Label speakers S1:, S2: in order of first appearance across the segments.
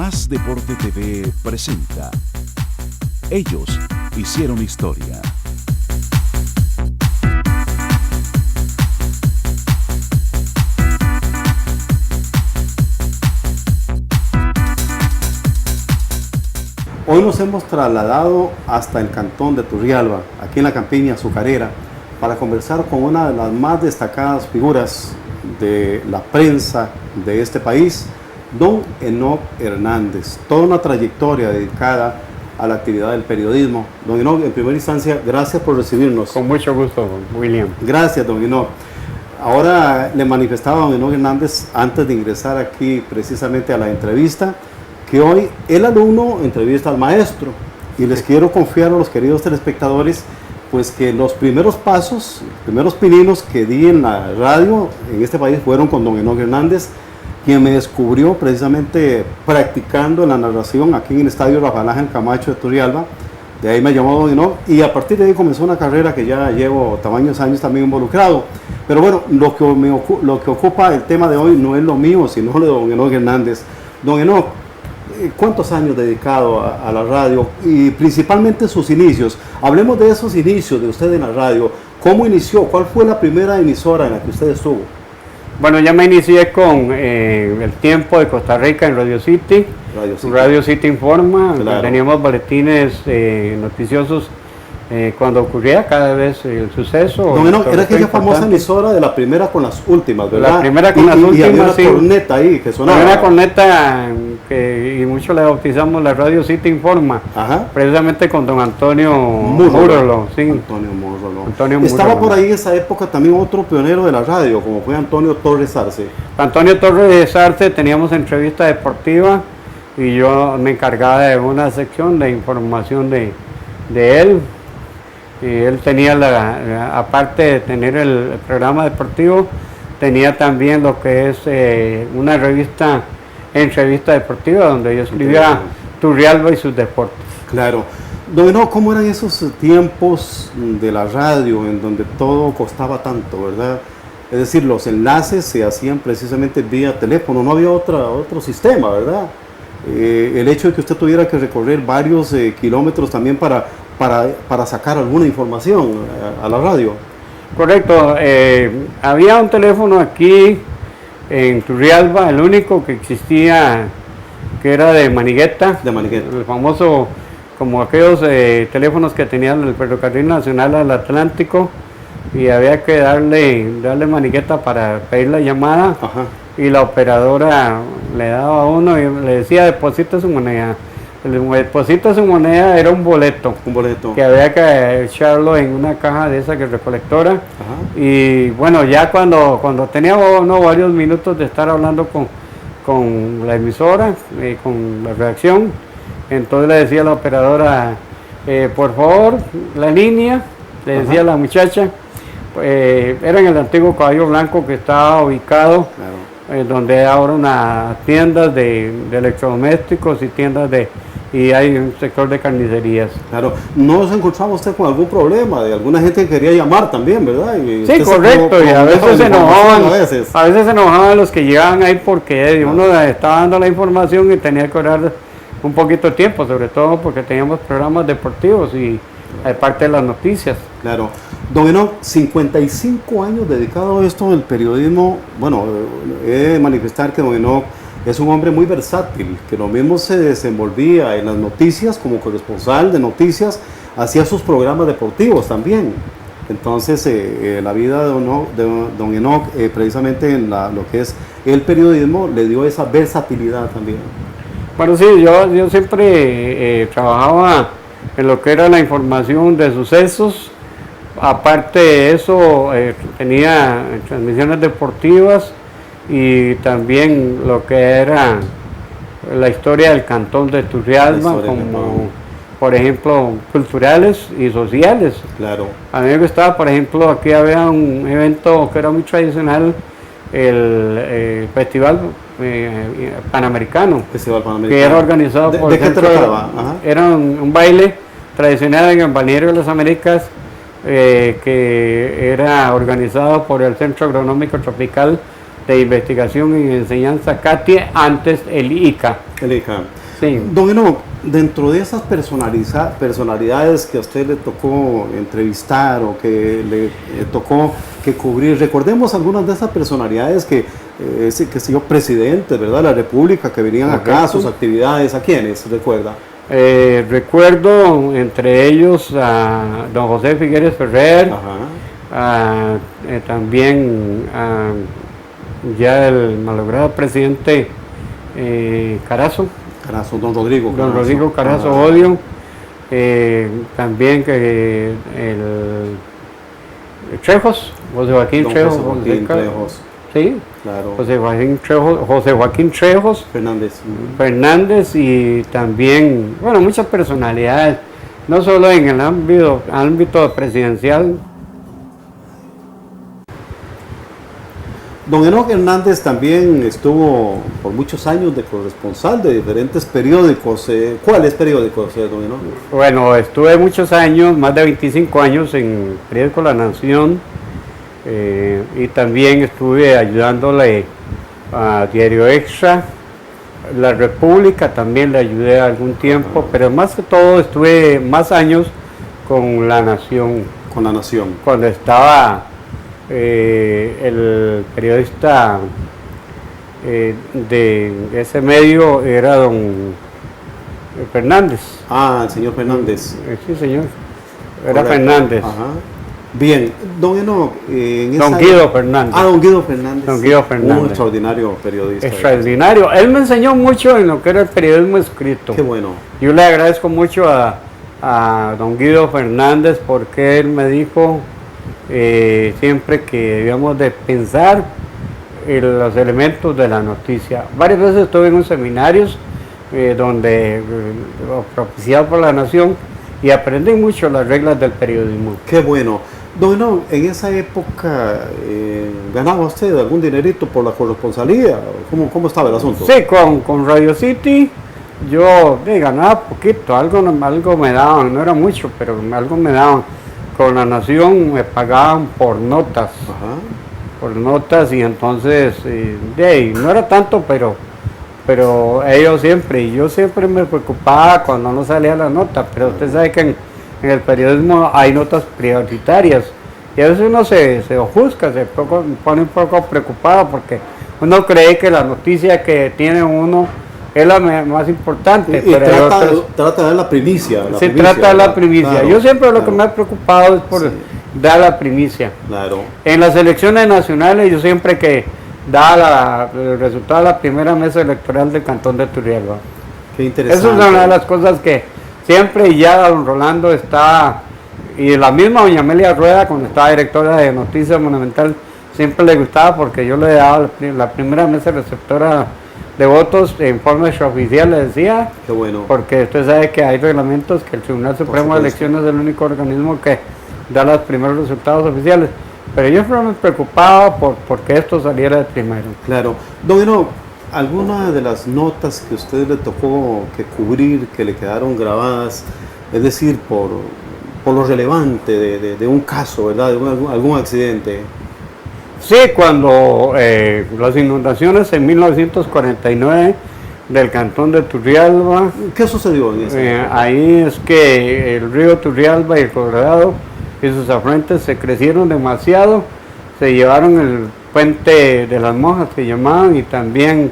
S1: Más Deporte TV presenta Ellos hicieron historia.
S2: Hoy nos hemos trasladado hasta el cantón de Turrialba, aquí en la campiña azucarera, para conversar con una de las más destacadas figuras de la prensa de este país, don Enoc Hernández. Toda una trayectoria dedicada a la actividad del periodismo. Don Enoc, en primera instancia, gracias por recibirnos.
S3: Con mucho gusto, William.
S2: Gracias, don Enoc. Ahora le manifestaba a don Enoc Hernández, antes de ingresar aquí precisamente a la entrevista, que hoy el alumno entrevista al maestro, y les quiero confiar a los queridos telespectadores pues que los primeros pasos, los primeros pininos que di en la radio en este país fueron con don Enoc Hernández, quien me descubrió precisamente practicando la narración aquí en el estadio Rafael Ángel Camacho de Turrialba. De ahí me llamó don Enoc y a partir de ahí comenzó una carrera que ya llevo tamaños años también involucrado. Pero bueno, lo que ocupa el tema de hoy no es lo mío, sino lo de don Enoc Hernández. Don Enoc, ¿cuántos años dedicado a la radio y principalmente sus inicios? Hablemos de esos inicios de usted en la radio. ¿Cómo inició? ¿Cuál fue la primera emisora en la que usted estuvo?
S3: Bueno, ya me inicié con el tiempo de Costa Rica en Radio City. Radio City Informa. Claro. Teníamos boletines noticiosos cuando ocurría cada vez el suceso.
S2: Don Enoc, era aquella famosa emisora de la primera con las últimas, ¿verdad?
S3: La primera con las últimas,
S2: y había una
S3: sí.
S2: corneta ahí que sonaba.
S3: Había una corneta y muchos le bautizamos la Radio City Informa. Ajá. Precisamente con don Antonio Múrolo. Sí.
S2: Antonio Múrolo. Estaba por ahí en esa época también otro pionero de la radio, como fue Antonio Torres Arce.
S3: Antonio Torres Arce, teníamos entrevista deportiva y yo me encargaba de una sección de información de él. Y él tenía, aparte de tener el programa deportivo, tenía también lo que es una entrevista deportiva, donde yo escribía Turrialba y sus deportes. Claro.
S2: Don Enoc, ¿cómo eran esos tiempos de la radio en donde todo costaba tanto, verdad? Es decir, los enlaces se hacían precisamente vía teléfono, no había otro sistema, ¿verdad? El hecho de que usted tuviera que recorrer varios kilómetros también para sacar alguna información a la radio.
S3: Correcto, había un teléfono aquí en Turrialba, el único que existía, que era de manigueta.
S2: De manigueta.
S3: El famoso, como aquellos teléfonos que tenía el Ferrocarril Nacional al Atlántico, y había que darle manigueta para pedir la llamada. Ajá. Y la operadora le daba a uno y le decía deposita su moneda. El depósito de su moneda era un boleto que había que echarlo en una caja de esa que recolectora. Ajá. Y bueno, ya cuando teníamos varios minutos de estar hablando con la emisora, con la redacción, entonces le decía a la operadora, por favor, la línea, le decía a la muchacha, era en el antiguo Caballo Blanco que estaba ubicado, claro, donde ahora unas tiendas de electrodomésticos y hay un sector de carnicerías.
S2: Claro, ¿no se encontraba usted con algún problema de alguna gente que quería llamar también, verdad?
S3: Sí, correcto, y a veces se enojaban los que llegaban ahí porque uno estaba dando la información y tenía que orar un poquito de tiempo, sobre todo porque teníamos programas deportivos y aparte de las noticias.
S2: Claro. Don Enoc, 55 años dedicado a esto del periodismo. Bueno, he de manifestar que don Enoc es un hombre muy versátil, que lo mismo se desenvolvía en las noticias como corresponsal de noticias, hacía sus programas deportivos también. Entonces, la vida de don Enoc, precisamente en lo que es el periodismo, le dio esa versatilidad también.
S3: Bueno, sí, yo siempre trabajaba en lo que era la información de sucesos. Aparte de eso, tenía transmisiones deportivas y también lo que era la historia del cantón de Turrialba, como por ejemplo culturales y sociales. Claro. A mí me gustaba, por ejemplo, aquí había un evento que era muy tradicional, el Festival Panamericano, que era organizado por el centro, era un baile tradicional en el balneario de las Américas, que era organizado por el Centro Agronómico Tropical de Investigación y Enseñanza CATIE, antes el ICA.
S2: El ICA.
S3: Sí.
S2: Don Enoc, dentro de esas personalidades que a usted le tocó entrevistar o que le tocó que cubrir, recordemos algunas de esas personalidades que sido presidentes, ¿verdad?, de la República, que venían acá a sus actividades. ¿A quiénes recuerda?
S3: Recuerdo entre ellos a don José Figueres Ferrer, también ya el malogrado presidente Carazo,
S2: don Rodrigo Carazo.
S3: Don Rodrigo Carazo Odio, también que el Trejos, José Joaquín Trejos. Sí, claro. José Joaquín Trejos Fernández, y también, bueno, muchas personalidades, no solo en el ámbito presidencial.
S2: Don Enoc Hernández también estuvo por muchos años de corresponsal de diferentes periódicos. ¿Cuáles periódicos, don Enoc?
S3: Bueno, estuve muchos años, más de 25 años en el periódico La Nación, y también estuve ayudándole a Diario Extra, La República también le ayudé algún tiempo, pero más que todo estuve más años con La Nación.
S2: Con La Nación.
S3: Cuando estaba el periodista de ese medio era don Fernández.
S2: Ah, el señor Fernández.
S3: Sí, señor. Era Fernández.
S2: Ajá. Bien, don Enoc,
S3: don Guido Fernández.
S2: Ah, don Guido Fernández.
S3: Don Guido Fernández.
S2: Un extraordinario periodista.
S3: Extraordinario. Él me enseñó mucho en lo que era el periodismo escrito.
S2: Qué bueno.
S3: Yo le agradezco mucho a don Guido Fernández, porque él me dijo siempre que debíamos de pensar en los elementos de la noticia. Varias veces estuve en unos seminarios donde propiciado por La Nación, y aprendí mucho las reglas del periodismo.
S2: Qué bueno. Don Enoc, en esa época ¿ganaba usted algún dinerito por la corresponsalía? ¿Cómo estaba el asunto?
S3: Sí, con Radio City yo ganaba poquito, algo me daban, no era mucho, pero algo me daban. Con La Nación me pagaban por notas.
S2: Ajá.
S3: Por notas, y entonces no era tanto, pero ellos siempre, y yo siempre me preocupaba cuando no salía la nota, pero usted sabe que en el periodismo hay notas prioritarias, y a veces uno se ofusca, se pone un poco preocupado, porque uno cree que la noticia que tiene uno es la más importante.
S2: Y trata de dar la primicia.
S3: Trata de la primicia.
S2: Claro,
S3: yo siempre lo que me ha preocupado es por dar la primicia.
S2: Claro.
S3: En las elecciones nacionales, yo siempre que da el resultado de la primera mesa electoral del Cantón de Turrialba.
S2: Qué interesante.
S3: Esa es una de las cosas que siempre ya don Rolando está, y la misma doña Amelia Rueda, cuando estaba directora de Noticias Monumental, siempre le gustaba, porque yo le daba la primera mesa receptora de votos en forma extraoficial, le decía.
S2: Qué bueno.
S3: Porque usted sabe que hay reglamentos que el Tribunal Supremo de Elecciones es el único organismo que da los primeros resultados oficiales. Pero yo me preocupaba porque esto saliera de primero.
S2: Claro. Don Enoc, ¿alguna de las notas que a usted le tocó que cubrir, que le quedaron grabadas, es decir, por lo relevante de un caso, ¿verdad?, de algún accidente?
S3: Sí, cuando las inundaciones en 1949 del Cantón de Turrialba.
S2: ¿Qué sucedió en ese
S3: ahí es que el río Turrialba y el Colorado y sus afluentes se crecieron demasiado, se llevaron el puente de las Monjas, que llamaban, y también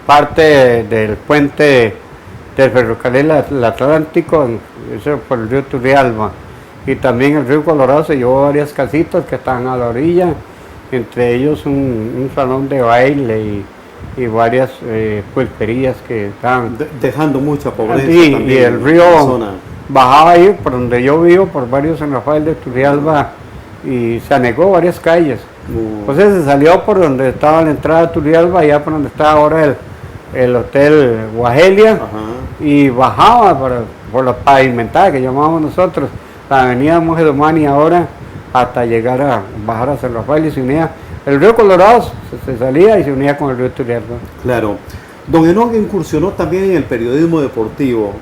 S3: parte del puente del ferrocarril Atlántico, eso por el río Turrialba. Y también el río Colorado se llevó varias casitas que estaban a la orilla, entre ellos un salón de baile y varias pulperías que estaban
S2: dejando mucha pobreza.
S3: Sí, y el río bajaba ahí por donde yo vivo, por barrio San Rafael de Turrialba, y se anegó varias calles. Entonces se salió por donde estaba la entrada de Turrialba, allá por donde está ahora el Hotel Guajelia, y bajaba por la pavimentada que llamamos nosotros, la avenida Monje Domani ahora, hasta llegar a bajar a San Rafael, y se unía, el río Colorado se salía y se unía con el río Turrialba.
S2: Claro. Don Enoc incursionó también en el periodismo deportivo,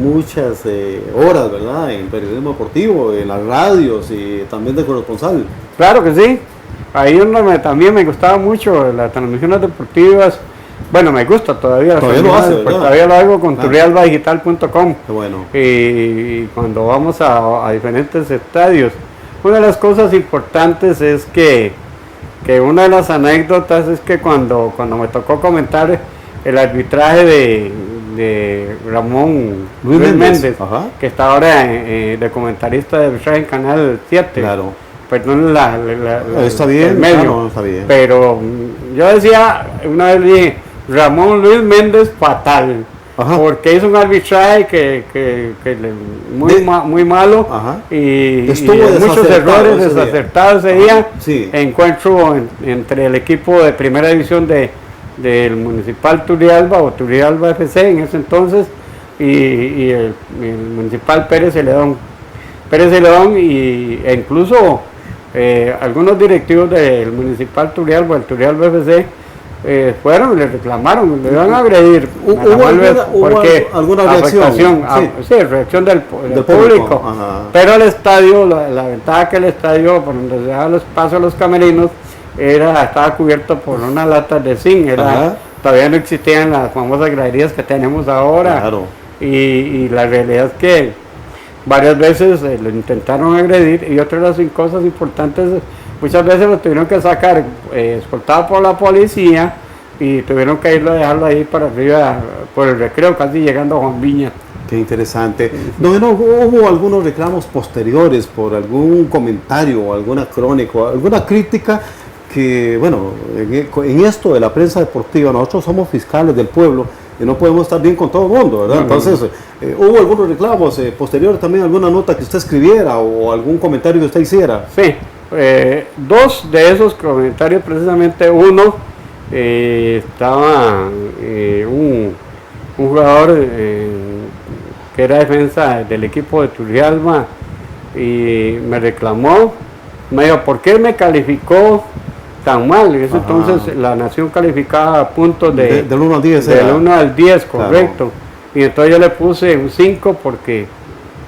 S2: muchas horas, ¿verdad?, en periodismo deportivo, en las radios y también de corresponsal.
S3: Claro que sí. ahí donde también me gustaba mucho las transmisiones deportivas. Bueno, me gusta todavía.
S2: Todavía lo hace, ¿verdad?
S3: Todavía lo hago con turrialbadigital.com.
S2: Qué bueno.
S3: Y cuando vamos a diferentes estadios, una de las cosas importantes es que una de las anécdotas es que cuando me tocó comentar el arbitraje de Ramón Luis Méndez, que está ahora de comentarista de arbitraje en Canal 7.
S2: Claro.
S3: Perdón,
S2: está bien,
S3: el medio.
S2: claro, está bien.
S3: Pero yo decía, una vez dije, Ramón Luis Méndez fatal. Ajá. Porque hizo un arbitraje que muy malo. Ajá. Y muchos errores desacertados ese día. Sí. Encuentro entre el equipo de primera división del Municipal Turrialba o Turrialba FC en ese entonces y el Municipal Pérez Celedón e incluso algunos directivos del Municipal Turrialba, el Turrialba FC, fueron y le reclamaron, le iban a agredir.
S2: ¿Hubo alguna reacción?
S3: Sí, reacción del público. Pero el estadio, la ventaja que el estadio, por donde se daba los pasos a los camerinos, estaba cubierto por unas latas de zinc. Todavía no existían las famosas graderías que tenemos ahora. Claro. Y la realidad es que varias veces lo intentaron agredir, y otra de las cosas importantes, muchas veces lo tuvieron que sacar escoltado por la policía y tuvieron que irlo a dejarlo ahí para arriba por el recreo, casi llegando a Juan Viña.
S2: Qué interesante. No, hubo algunos reclamos posteriores por algún comentario o alguna crónica o alguna crítica que, bueno, en esto de la prensa deportiva nosotros somos fiscales del pueblo y no podemos estar bien con todo el mundo, ¿verdad? Entonces, ¿hubo algunos reclamos posteriores también, alguna nota que usted escribiera o algún comentario que usted hiciera?
S3: Sí, dos de esos comentarios, precisamente uno, estaba un jugador que era defensa del equipo de Turrialba y me reclamó, me dijo, ¿por qué me calificó tan mal? En ese entonces la Nación calificaba a puntos del
S2: 1 al 10.
S3: Del 1 al 10, correcto. Claro. Y entonces yo le puse un 5 porque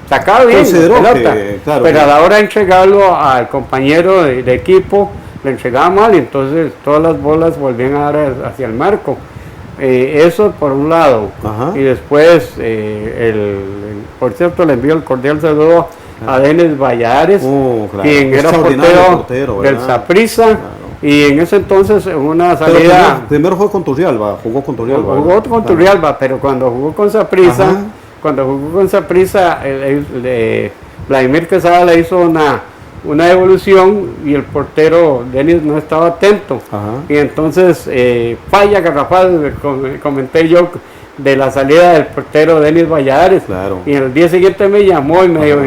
S3: sacaba bien la pelota, pero a la hora de entregarlo al compañero de equipo, le entregaba mal y entonces todas las bolas volvían a dar hacia el marco. Eso por un lado. Ajá. Y después, por cierto, le envío el cordial saludo a Denis Valladares, quien era portero del Saprissa. Claro. Y en ese entonces una salida...
S2: Primero jugó con Turrialba,
S3: Jugó con Turrialba, pero cuando jugó con Saprissa, Vladimir Quesada le hizo una devolución y el portero Denis no estaba atento. Ajá. Y entonces falla garrafal, comenté yo, de la salida del portero Denis Valladares. Claro. Y el día siguiente me llamó y me dijo,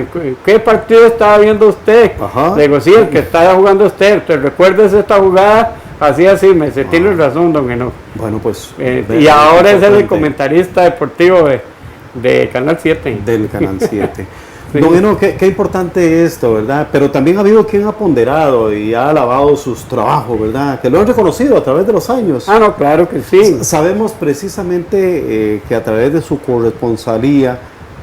S3: ¿qué partido estaba viendo usted? Ajá. Le digo, sí, el que estaba jugando usted. ¿Te recuerdas esta jugada? Así, me dice, tiene razón, don Enoch.
S2: Bueno, pues...
S3: y ahora es el comentarista deportivo de Canal 7.
S2: Del Canal 7. Sí. Don Enoch, qué importante esto, ¿verdad? Pero también ha habido quien ha ponderado y ha alabado sus trabajos, ¿verdad? Que lo han reconocido a través de los años.
S3: No, claro que sí.
S2: Sabemos precisamente que a través de su corresponsalía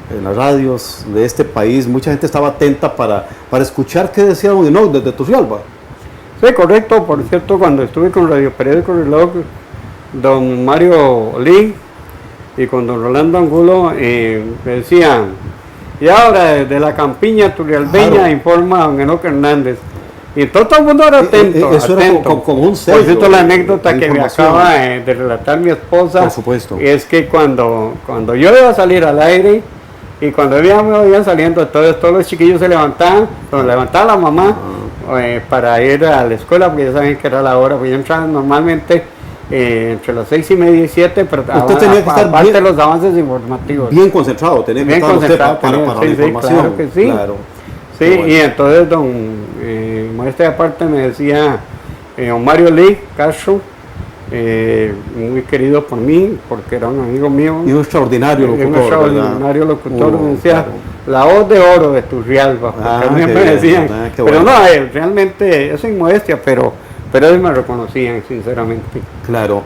S2: en las radios de este país, mucha gente estaba atenta para escuchar qué decía don Enoch desde Turrialba.
S3: Sí, correcto. Por cierto, cuando estuve con Radio Periódico Reloj, don Mario Lee y con don Rolando Angulo me decían, y ahora desde la campiña turrialbeña, claro, informa don Enoch Hernández. Y entonces todo el mundo era atento.
S2: Eso
S3: atento.
S2: Era como un sello.
S3: Por cierto, la anécdota que me acaba de relatar mi esposa,
S2: por supuesto,
S3: es que cuando yo iba a salir al aire y cuando me iban saliendo, todos los chiquillos se levantaban, levantaba la mamá para ir a la escuela, porque ya saben que era la hora, porque yo entraba normalmente entre las 6:30 y 7, pero
S2: usted tenía que estar
S3: aparte de los avances informativos.
S2: Bien concentrado, tenía que estar usted para la información.
S3: Claro que sí. Claro. Sí, bueno. Y entonces modestia aparte me decía don Mario Lee Castro, muy querido por mí, porque era un amigo mío.
S2: Y un extraordinario
S3: locutor, me decía, claro, la voz de oro de Turrialba, porque a mí me decían, pero bueno, realmente, eso es modestia, pero ellos me reconocían, sinceramente.
S2: Claro.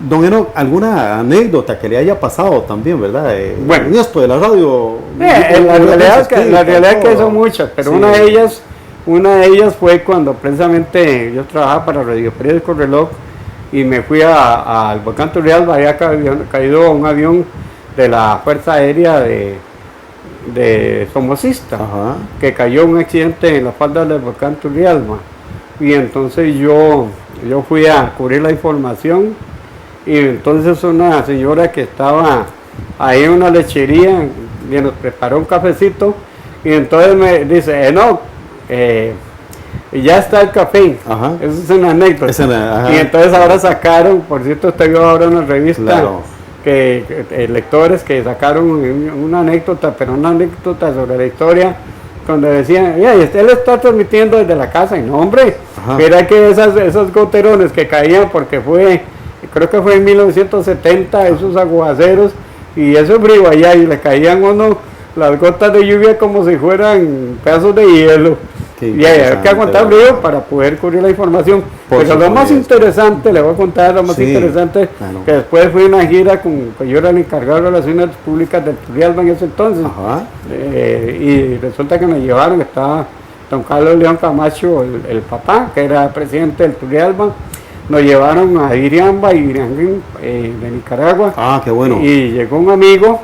S2: Don Enoch, ¿alguna anécdota que le haya pasado también, verdad?
S3: Bueno,
S2: en esto de la radio.
S3: La realidad es que son muchas, pero sí, una de ellas Una de ellas fue cuando precisamente yo trabajaba para Radio Periódico Reloj y me fui al volcán Turrialba. Había caído un avión de la Fuerza Aérea de Somocista, que cayó un accidente en la falda del volcán Turrialba. Y entonces yo fui a cubrir la información, y entonces una señora que estaba ahí en una lechería y nos preparó un cafecito, y entonces me dice, no, ya está el café. Eso es una anécdota. Y entonces ahora sacaron, por cierto, usted vio ahora una revista, claro, que lectores que sacaron una anécdota, pero una anécdota sobre la historia, cuando decían, mira, usted le está transmitiendo desde la casa, y no, hombre, era que esos goterones que caían, porque creo que fue en 1970, esos aguaceros, y eso frío allá, y le caían las gotas de lluvia como si fueran pedazos de hielo. Y hay que aguantar frío para poder cubrir la información. Pero lo más interesante, le voy a contar lo más interesante, que después fui a una gira yo era el encargado de Relaciones Públicas del Turrialba en ese entonces. Y resulta que me llevaron, estaba don Carlos León Camacho, el papá, que era presidente del Turrialba. Nos llevaron a Iriamba y de Nicaragua.
S2: Qué bueno.
S3: Y llegó un amigo,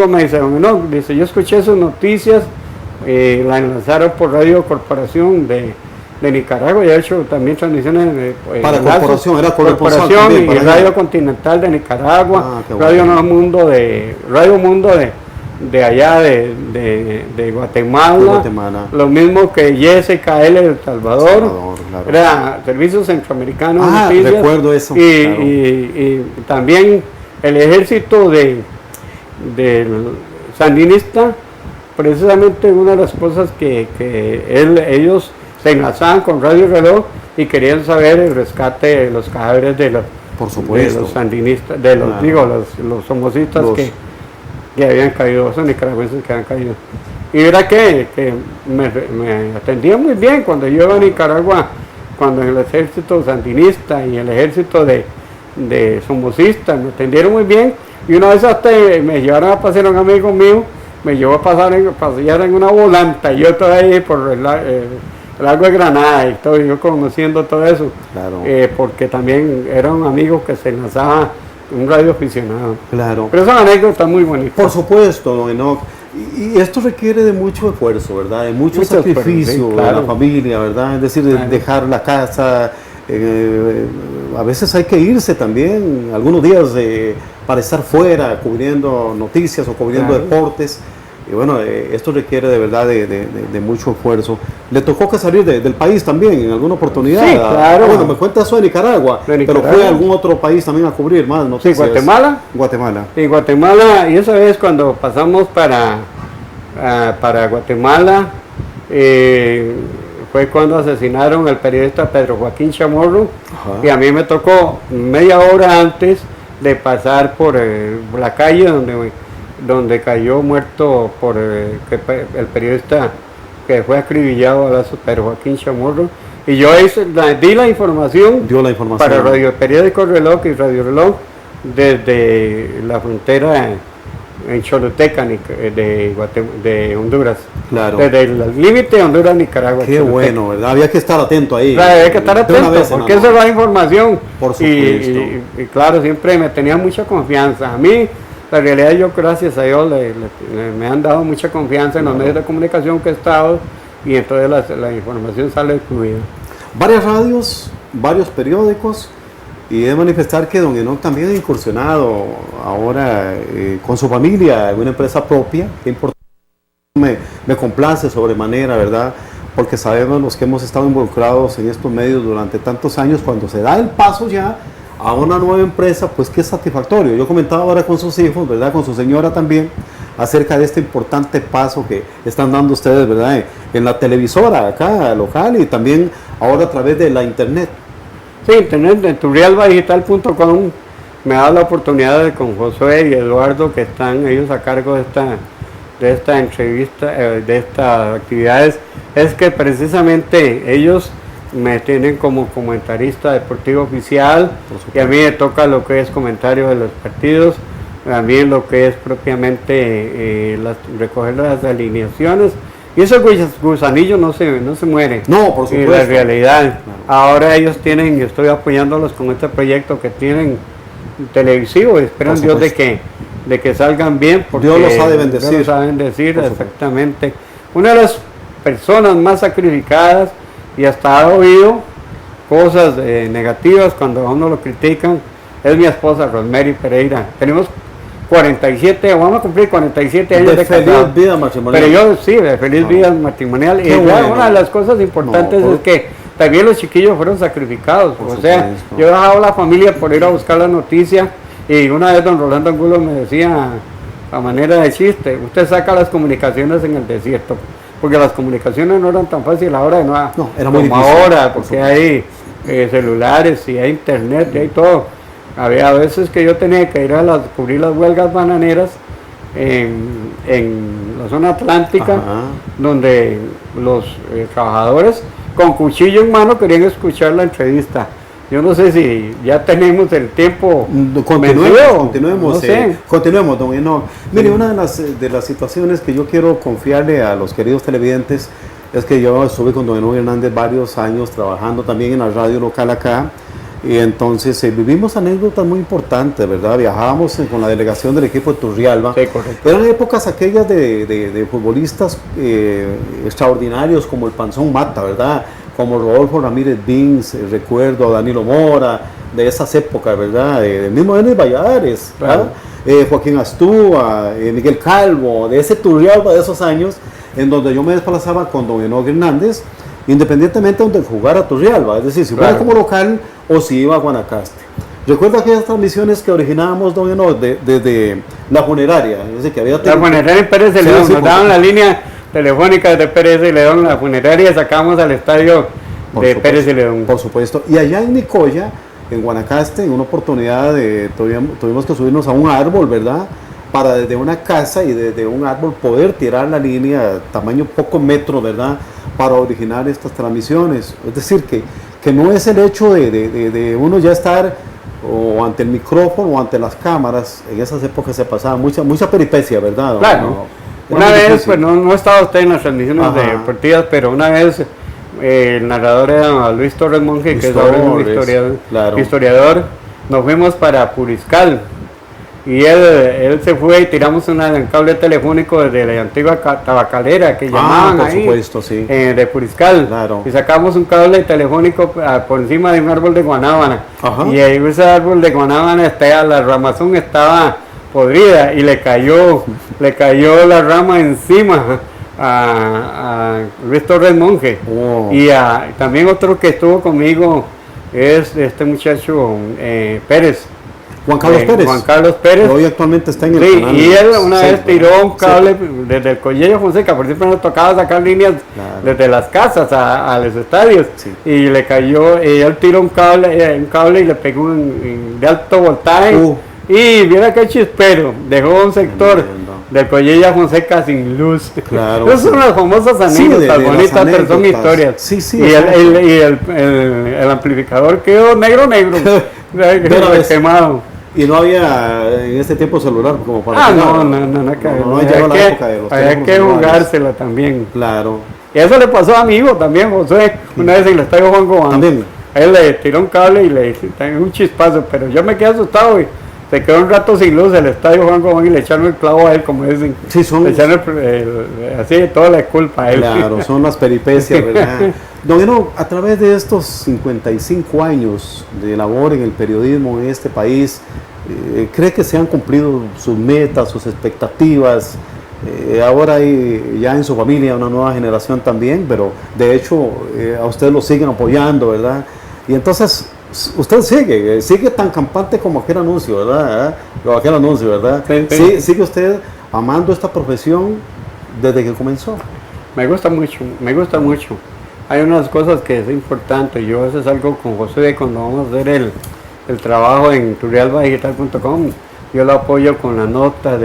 S3: me dice, no, dice, yo escuché sus noticias, la enlazaron por Radio Corporación de Nicaragua, y ha hecho también transmisiones
S2: para Corporación, era
S3: Corporación también, y Radio Continental de Nicaragua, Radio Mundo de allá de Guatemala, lo mismo que YSKL de El Salvador, claro. Era Servicio Centroamericano de Noticias,
S2: recuerdo eso,
S3: y también el ejército del sandinista. Precisamente una de las cosas que ellos se enlazaban con Radio Reloj y querían saber el rescate de los cadáveres de los sandinistas, los somocistas que habían caído, esos nicaragüenses que habían caído. Y era que me atendían muy bien cuando yo iba a Nicaragua, cuando en el ejército sandinista y el ejército de somocistas me atendieron muy bien, y una vez hasta me llevaron a pasear un amigo mío, me llevó a pasear en una volanta, y yo estaba ahí por el lago de Granada, y todo, yo conociendo todo eso, claro. Porque también era un amigo que se enlazaba, un radioaficionado.
S2: Claro.
S3: Pero esa anécdota muy bonita.
S2: Por supuesto, don Enoc. Y esto requiere de mucho esfuerzo, ¿verdad? De mucho sacrificio de la familia, ¿verdad? Es decir, dejar la casa. A veces hay que irse también algunos días para estar fuera cubriendo noticias o cubriendo deportes, y bueno, esto requiere de verdad de mucho esfuerzo. ¿Le tocó que salir del país también en alguna oportunidad?
S3: Sí, claro.
S2: Bueno, me cuenta eso de Nicaragua, pero fue a algún otro país también a cubrir más noticias.
S3: Sí, Guatemala. En Guatemala, y esa vez cuando pasamos para Guatemala, fue cuando asesinaron al periodista Pedro Joaquín Chamorro, y a mí me tocó media hora antes de pasar por la calle donde cayó muerto por el periodista que fue acribillado a lazo, Pedro Joaquín Chamorro, y yo di la información, para Radio Periódico Reloj y Radio Reloj desde la frontera en Choluteca de Honduras,
S2: claro.
S3: Desde el límite de Honduras Nicaragua.
S2: Qué
S3: Choluteca.
S2: Bueno, ¿verdad? Había que estar atento ahí.
S3: Claro, había que estar atento, porque eso es la información.
S2: Por supuesto.
S3: Y claro, siempre me tenía mucha confianza. A mí, la realidad, yo gracias a Dios me han dado mucha confianza en los medios de comunicación que he estado, y entonces la información sale fluida.
S2: Varias radios, varios periódicos. Y he de manifestar que don Enoc también ha incursionado ahora con su familia en una empresa propia. Qué importante, me complace sobremanera, ¿verdad? Porque sabemos los que hemos estado involucrados en estos medios durante tantos años, cuando se da el paso ya a una nueva empresa, pues que es satisfactorio. Yo comentaba ahora con sus hijos, ¿verdad? Con su señora también, acerca de este importante paso que están dando ustedes, ¿verdad? En la televisora acá local, y también ahora a través de la internet.
S3: Sí, internet de turrialbadigital.com me da la oportunidad de, con Josué y Eduardo, que están ellos a cargo de esta entrevista, de estas actividades, es que precisamente ellos me tienen como comentarista deportivo oficial, y a mí me toca lo que es comentario de los partidos, a mí lo que es propiamente recoger las alineaciones Y esos gusanillos no se mueren.
S2: No, por supuesto.
S3: En la realidad.
S2: Claro.
S3: Ahora ellos tienen, y estoy apoyándolos con este proyecto que tienen televisivo, esperan Dios de que salgan bien, porque
S2: Dios los ha de bendecir.
S3: Dios los ha de bendecir, exactamente. Una de las personas más sacrificadas, y hasta ha oído cosas negativas cuando a uno lo critican, es mi esposa Rosemary Pereira. Tenemos 47, vamos a cumplir 47 años de casado.
S2: Feliz vida matrimonial.
S3: Pero yo sí, de feliz vida matrimonial. Y bueno. Una de las cosas importantes es que también los chiquillos fueron sacrificados. O sea, yo he dejado la familia por ir a buscar la noticia, y una vez don Rolando Angulo me decía a manera de chiste, usted saca las comunicaciones en el desierto, porque las comunicaciones no eran tan fáciles ahora de nada,
S2: no, era muy
S3: como
S2: difícil,
S3: ahora, porque hay celulares y hay internet y hay todo. Había veces que yo tenía que ir a cubrir las huelgas bananeras en la zona atlántica, donde los trabajadores con cuchillo en mano querían escuchar la entrevista. Yo no sé si ya tenemos el tiempo.
S2: Continuemos, don Enoc. Mire, una de las situaciones que yo quiero confiarle a los queridos televidentes es que yo estuve con don Enoc Hernández varios años trabajando también en la radio local acá. Y entonces vivimos anécdotas muy importantes, ¿verdad? Viajábamos con la delegación del equipo de Turrialba.
S3: Sí, correcto.
S2: Eran épocas aquellas de futbolistas extraordinarios como el Panzón Mata, ¿verdad? Como Rodolfo Ramírez Vins, recuerdo a Danilo Mora, de esas épocas, ¿verdad? El mismo Denis Valladares, claro. Joaquín Astúa, Miguel Calvo, de ese Turrialba de esos años, en donde yo me desplazaba con don Enoc Hernández, independientemente de donde jugara Turrialba, es decir, si fuera como local o si iba a Guanacaste. Recuerdo aquellas transmisiones que originábamos, don Enoc, desde la funeraria, es decir, que había...
S3: La funeraria en Pérez de León, nos daban la línea telefónica de Pérez de León, la funeraria, sacamos al estadio de Pérez de León.
S2: Por supuesto, y allá en Nicoya, en Guanacaste, en una oportunidad tuvimos que subirnos a un árbol, ¿verdad?, para desde una casa y desde un árbol poder tirar la línea, tamaño pocos metros, ¿verdad?, para originar estas transmisiones. Es decir, que no es el hecho de uno ya estar o ante el micrófono o ante las cámaras. En esas épocas se pasaba mucha peripecia, ¿verdad?
S3: Claro. ¿No? Una vez, pues no estaba usted en las transmisiones deportivas, pero una vez el narrador era Luis Torres Monge, que es ahora un historiador, nos fuimos para Puriscal. Y él se fue y tiramos un cable telefónico desde la antigua tabacalera que llamaban
S2: por
S3: ahí,
S2: supuesto, sí.
S3: De Puriscal.
S2: Claro.
S3: Y sacamos un cable telefónico por encima de un árbol de guanábana. Y ahí ese árbol de guanábana, la ramazón estaba podrida y le cayó la rama encima a Luis Torres Monge. Y también otro que estuvo conmigo es este muchacho Pérez.
S2: Juan Carlos Pérez.
S3: Hoy
S2: actualmente está en el
S3: canal. Y él una vez tiró un cable desde el Collello Fonseca, por siempre nos tocaba sacar líneas desde las casas a los estadios. Y le cayó, y él tiró un cable y le pegó de alto voltaje. Y viera qué chispero, dejó un sector del Collella Fonseca sin luz.
S2: Claro,
S3: esas son las famosas anécdotas bonitas, pero son historias. Y el amplificador quedó negro, quemado.
S2: Y no había en ese tiempo celular como para...
S3: Había que jugársela también.
S2: Claro.
S3: Y eso le pasó a mi hijo también, José, una vez en el estadio Juan Gobán.
S2: También.
S3: Él le tiró un cable y le hizo un chispazo, pero yo me quedé asustado y se quedó un rato sin luz el estadio Juan Gobán y le echaron el clavo a él, como dicen.
S2: Sí, son...
S3: Le echaron así toda la culpa a él.
S2: Claro, son las peripecias, ¿verdad? Don Enoc, a través de estos 55 años de labor en el periodismo en este país, ¿cree que se han cumplido sus metas, sus expectativas? Ahora hay ya en su familia una nueva generación también, pero de hecho a usted lo siguen apoyando, ¿verdad? Y entonces usted sigue tan campante como aquel anuncio, ¿verdad? Sí. Sigue usted amando esta profesión desde que comenzó.
S3: Me gusta mucho. Hay unas cosas que es importante. Yo a veces salgo con José cuando vamos a hacer el trabajo en turrialbadigital.com. Yo lo apoyo con las notas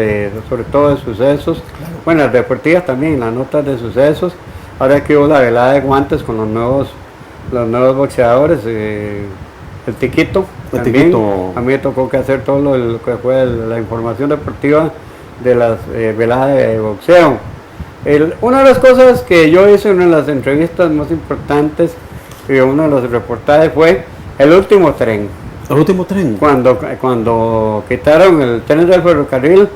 S3: sobre todo de sucesos. Bueno, las deportivas también, las notas de sucesos. Ahora que hubo la velada de guantes con los nuevos boxeadores, el Tiquito. A mí me tocó que hacer todo lo que fue la información deportiva de las veladas de boxeo. Una de las cosas que yo hice en una de las entrevistas más importantes y uno de los reportajes fue el último tren.
S2: ¿El último tren?
S3: Cuando quitaron el tren del ferrocarril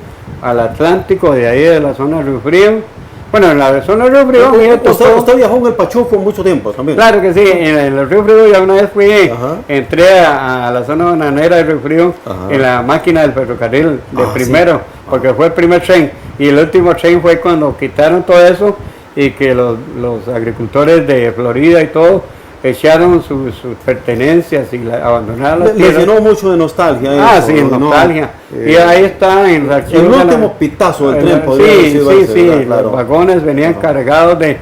S3: al Atlántico, de ahí de la zona de Río Frío. Bueno, en la zona de Río Frío...
S2: Usted viajó en el Pachuco mucho tiempo también.
S3: Claro que sí, en el Río Frío ya una vez entré a la zona bananera de Río Frío en la máquina del ferrocarril de primero, porque fue el primer tren. Y el último tren fue cuando quitaron todo eso y que los agricultores de Florida y todo echaron sus pertenencias y abandonaron las tierras.
S2: Le llenó mucho de nostalgia.
S3: Sí, nostalgia. Y ahí está en el archivo.
S2: El último pitazo del tren.
S3: Sí, claro. Los vagones venían cargados de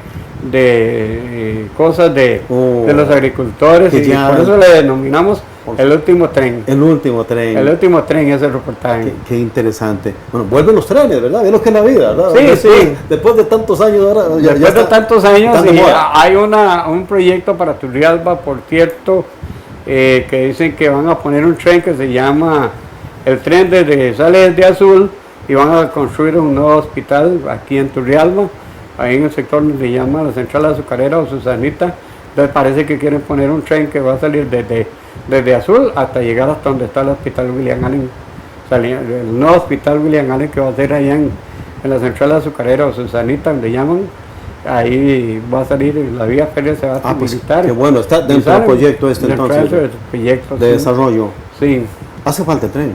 S3: cosas de los agricultores y por eso le denominamos el último tren.
S2: El último tren.
S3: El último tren es el reportaje.
S2: Qué interesante. Bueno, vuelven los trenes, ¿verdad? Es lo que es la vida, ¿verdad? Después de tantos años ahora.
S3: Después de tantos años hay un proyecto para Turrialba, por cierto, que dicen que van a poner un tren que se llama el tren sale desde Azul y van a construir un nuevo hospital aquí en Turrialba, ahí en el sector donde se llama la Central Azucarera o Susanita. Entonces parece que quieren poner un tren que va a salir desde Azul hasta llegar hasta donde está el hospital William Allen, el nuevo hospital William Allen que va a ser allá en la Central Azucarera o Susanita, donde llaman. Ahí va a salir la vía férrea, se va a habilitar.
S2: Qué bueno, está dentro del proyecto entonces de desarrollo.
S3: Sí.
S2: ¿Hace falta el tren?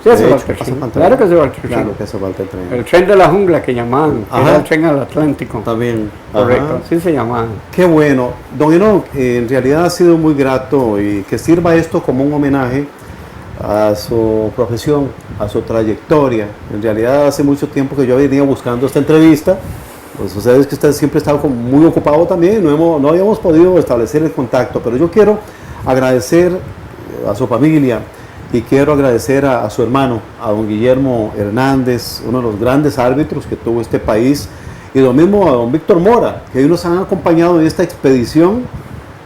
S3: Sí, hace falta el tren. Claro que hace falta el tren.
S2: Claro que hace falta el tren.
S3: El tren de la jungla que llamaban, que era el tren al Atlántico.
S2: También.
S3: Correcto, sí se llamaban.
S2: Qué bueno. Don Enoc, en realidad ha sido muy grato y que sirva esto como un homenaje a su profesión, a su trayectoria. En realidad hace mucho tiempo que yo venía buscando esta entrevista. Pues ustedes que usted siempre estaba muy ocupado también, no habíamos podido establecer el contacto, pero yo quiero agradecer a su familia y quiero agradecer a su hermano, a don Guillermo Hernández, uno de los grandes árbitros que tuvo este país, y lo mismo a don Víctor Mora, que hoy nos han acompañado en esta expedición,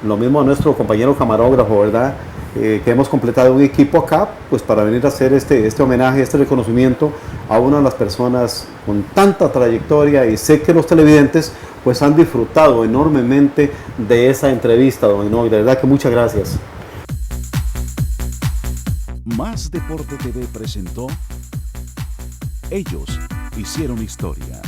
S2: lo mismo a nuestro compañero camarógrafo, ¿verdad? Que hemos completado un equipo acá, pues para venir a hacer este homenaje, este reconocimiento a una de las personas con tanta trayectoria, y sé que los televidentes pues han disfrutado enormemente de esa entrevista, don Enoc, de verdad que muchas gracias.
S1: Más Deporte TV presentó Ellos Hicieron Historia.